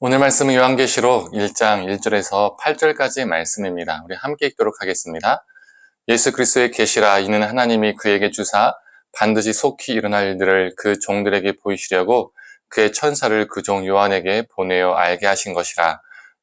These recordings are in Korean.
오늘 말씀은 요한계시록 1장 1절에서 8절까지의 말씀입니다. 우리 함께 읽도록 하겠습니다. 예수 그리스도의 계시라. 이는 하나님이 그에게 주사 반드시 속히 일어날 일들을 그 종들에게 보이시려고 그의 천사를 그 종 요한에게 보내어 알게 하신 것이라.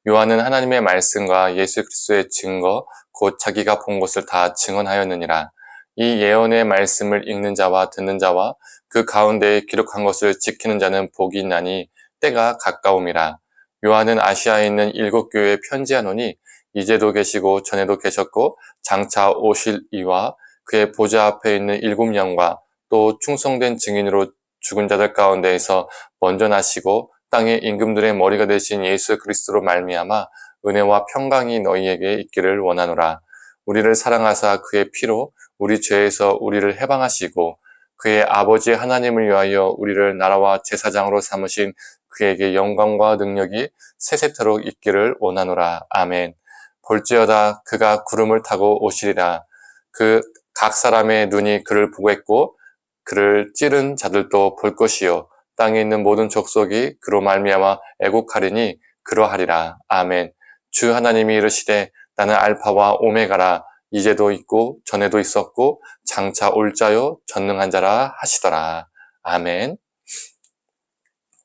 요한은 하나님의 말씀과 예수 그리스도의 증거 곧 자기가 본 것을 다 증언하였느니라. 이 예언의 말씀을 읽는 자와 듣는 자와 그 가운데에 기록한 것을 지키는 자는 복이 있나니 때가 가까움이라. 요한은 아시아에 있는 7교회에 편지하노니 이제도 계시고 전에도 계셨고 장차 오실 이와 그의 보좌 앞에 있는 7영과 또 충성된 증인으로 죽은 자들 가운데에서 먼저 나시고 땅의 임금들의 머리가 되신 예수 그리스도로 말미암아 은혜와 평강이 너희에게 있기를 원하노라. 우리를 사랑하사 그의 피로 우리 죄에서 우리를 해방하시고 그의 아버지 하나님을 위하여 우리를 나라와 제사장으로 삼으신 그에게 영광과 능력이 세세토록 있기를 원하노라. 아멘. 볼지어다 그가 구름을 타고 오시리라. 그 각 사람의 눈이 그를 보겠고 그를 찌른 자들도 볼 것이요 땅에 있는 모든 족속이 그로 말미암아 애곡하리니 그러하리라. 아멘. 주 하나님이 이르시되 나는 알파와 오메가라. 이제도 있고 전에도 있었고 장차 올 자요 전능한 자라 하시더라. 아멘.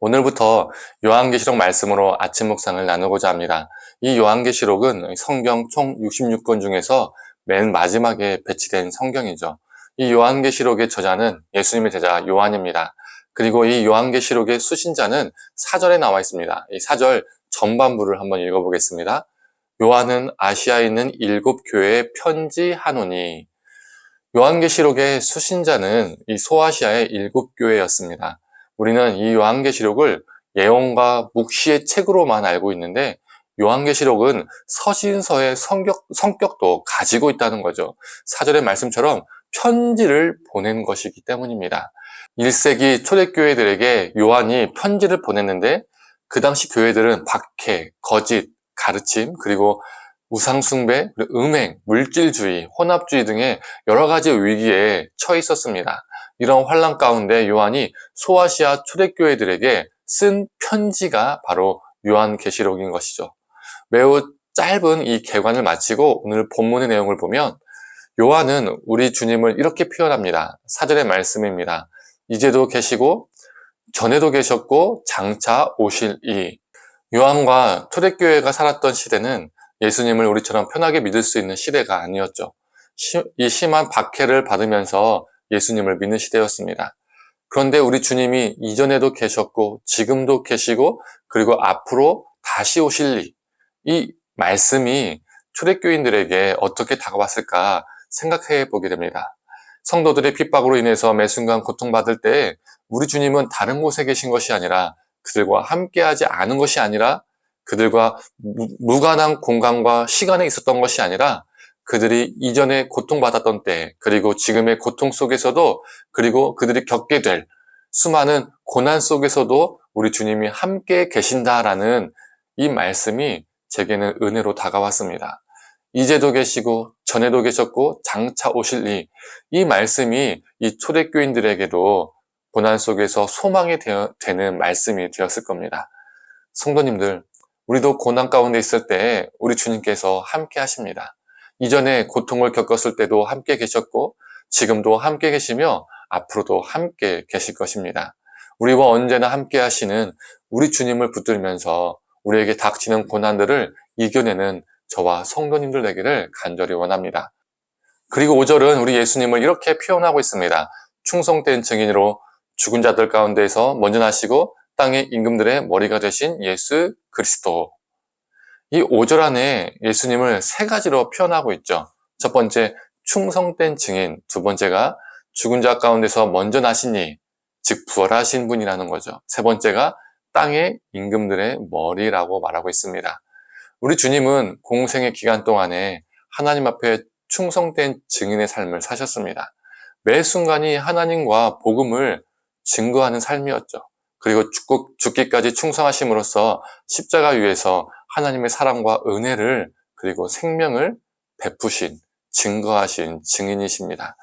오늘부터 요한계시록 말씀으로 아침 묵상을 나누고자 합니다. 이 요한계시록은 성경 총 66권 중에서 맨 마지막에 배치된 성경이죠. 이 요한계시록의 저자는 예수님의 제자 요한입니다. 그리고 이 요한계시록의 수신자는 사절에 나와 있습니다. 이 사절 전반부를 한번 읽어보겠습니다. 요한은 아시아에 있는 7교회에 편지하노니. 요한계시록의 수신자는 이 소아시아의 7교회였습니다. 우리는 이 요한계시록을 예언과 묵시의 책으로만 알고 있는데 요한계시록은 서신서의 성격도 가지고 있다는 거죠. 사절의 말씀처럼 편지를 보낸 것이기 때문입니다. 1세기 초대교회들에게 요한이 편지를 보냈는데 그 당시 교회들은 박해, 거짓, 가르침, 그리고 우상숭배, 음행, 물질주의, 혼합주의 등의 여러 가지 위기에 처해 있었습니다. 이런 환란 가운데 요한이 소아시아 초대교회들에게 쓴 편지가 바로 요한계시록인 것이죠. 매우 짧은 이 개관을 마치고 오늘 본문의 내용을 보면 요한은 우리 주님을 이렇게 표현합니다. 사절의 말씀입니다. 이제도 계시고 전에도 계셨고 장차 오실 이. 요한과 초대교회가 살았던 시대는 예수님을 우리처럼 편하게 믿을 수 있는 시대가 아니었죠. 이 심한 박해를 받으면서 예수님을 믿는 시대였습니다. 그런데 우리 주님이 이전에도 계셨고 지금도 계시고 그리고 앞으로 다시 오실 리, 이 말씀이 초대교인들에게 어떻게 다가왔을까 생각해 보게 됩니다. 성도들의 핍박으로 인해서 매 순간 고통받을 때 우리 주님은 다른 곳에 계신 것이 아니라 그들과 함께하지 않은 것이 아니라 그들과 무관한 공간과 시간에 있었던 것이 아니라 그들이 이전에 고통받았던 때 그리고 지금의 고통 속에서도 그리고 그들이 겪게 될 수많은 고난 속에서도 우리 주님이 함께 계신다라는 이 말씀이 제게는 은혜로 다가왔습니다. 이제도 계시고 전에도 계셨고 장차 오실 이 말씀이 이 초대교인들에게도 고난 속에서 소망이 되는 말씀이 되었을 겁니다. 성도님들, 우리도 고난 가운데 있을 때 우리 주님께서 함께 하십니다. 이전에 고통을 겪었을 때도 함께 계셨고 지금도 함께 계시며 앞으로도 함께 계실 것입니다. 우리와 언제나 함께 하시는 우리 주님을 붙들면서 우리에게 닥치는 고난들을 이겨내는 저와 성도님들 되기를 간절히 원합니다. 그리고 5절은 우리 예수님을 이렇게 표현하고 있습니다. 충성된 증인으로 죽은 자들 가운데서 먼저 나시고 땅의 임금들의 머리가 되신 예수 그리스도. 이 5절 안에 예수님을 3가지로 표현하고 있죠. 첫 번째, 충성된 증인. 두 번째가 죽은 자 가운데서 먼저 나신 이, 즉 부활하신 분이라는 거죠. 세 번째가 땅의 임금들의 머리라고 말하고 있습니다. 우리 주님은 공생의 기간 동안에 하나님 앞에 충성된 증인의 삶을 사셨습니다. 매 순간이 하나님과 복음을 증거하는 삶이었죠. 그리고 죽기까지 충성하심으로써 십자가 위에서 하나님의 사랑과 은혜를 그리고 생명을 베푸신, 증거하신 증인이십니다.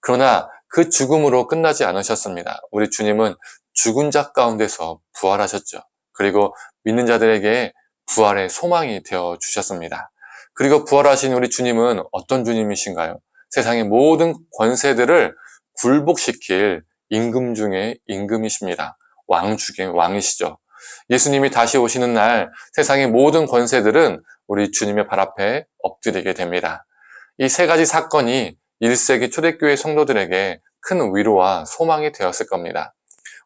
그러나 그 죽음으로 끝나지 않으셨습니다. 우리 주님은 죽은 자 가운데서 부활하셨죠. 그리고 믿는 자들에게 부활의 소망이 되어 주셨습니다. 그리고 부활하신 우리 주님은 어떤 주님이신가요? 세상의 모든 권세들을 굴복시킬 임금 중에 임금이십니다. 왕 중에 왕이시죠. 예수님이 다시 오시는 날 세상의 모든 권세들은 우리 주님의 발 앞에 엎드리게 됩니다. 이 세 가지 사건이 1세기 초대교회 성도들에게 큰 위로와 소망이 되었을 겁니다.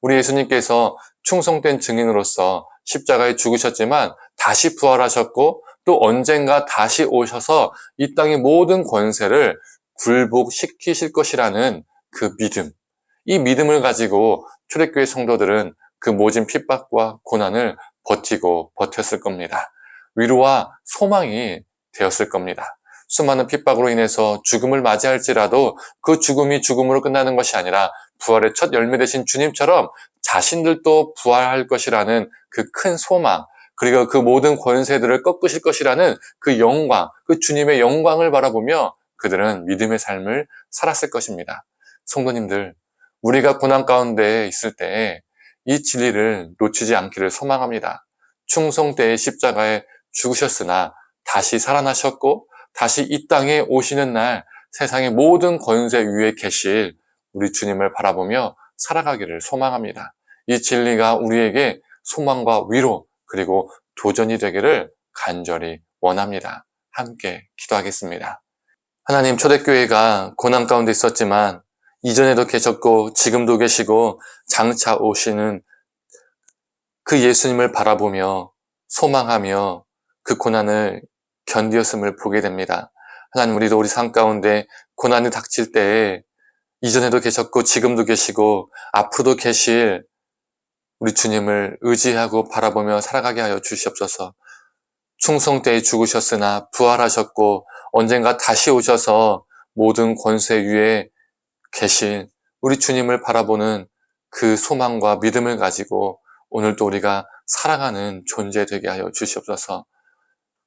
우리 예수님께서 충성된 증인으로서 십자가에 죽으셨지만 다시 부활하셨고 또 언젠가 다시 오셔서 이 땅의 모든 권세를 굴복시키실 것이라는 그 믿음, 이 믿음을 가지고 초대교회 성도들은 그 모진 핍박과 고난을 버티고 버텼을 겁니다. 위로와 소망이 되었을 겁니다. 수많은 핍박으로 인해서 죽음을 맞이할지라도 그 죽음이 죽음으로 끝나는 것이 아니라 부활의 첫 열매 되신 주님처럼 자신들도 부활할 것이라는 그 큰 소망, 그리고 그 모든 권세들을 꺾으실 것이라는 그 영광, 그 주님의 영광을 바라보며 그들은 믿음의 삶을 살았을 것입니다. 성도님들, 우리가 고난 가운데 있을 때 이 진리를 놓치지 않기를 소망합니다. 충성 때의 십자가에 죽으셨으나 다시 살아나셨고 다시 이 땅에 오시는 날 세상의 모든 권세 위에 계실 우리 주님을 바라보며 살아가기를 소망합니다. 이 진리가 우리에게 소망과 위로 그리고 도전이 되기를 간절히 원합니다. 함께 기도하겠습니다. 하나님, 초대교회가 고난 가운데 있었지만 이전에도 계셨고 지금도 계시고 장차 오시는 그 예수님을 바라보며 소망하며 그 고난을 견디었음을 보게 됩니다. 하나님, 우리도 우리 삶 가운데 고난이 닥칠 때에 이전에도 계셨고 지금도 계시고 앞으로도 계실 우리 주님을 의지하고 바라보며 살아가게 하여 주시옵소서. 충성 때에 죽으셨으나 부활하셨고 언젠가 다시 오셔서 모든 권세 위에 계신 우리 주님을 바라보는 그 소망과 믿음을 가지고 오늘도 우리가 살아가는 존재 되게 하여 주시옵소서.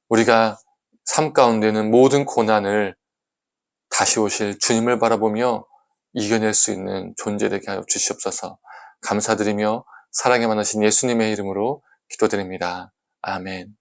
우리가 삶 가운데는 모든 고난을 다시 오실 주님을 바라보며 이겨낼 수 있는 존재 되게 하여 주시옵소서. 감사드리며 사랑에 많으신 예수님의 이름으로 기도드립니다. 아멘.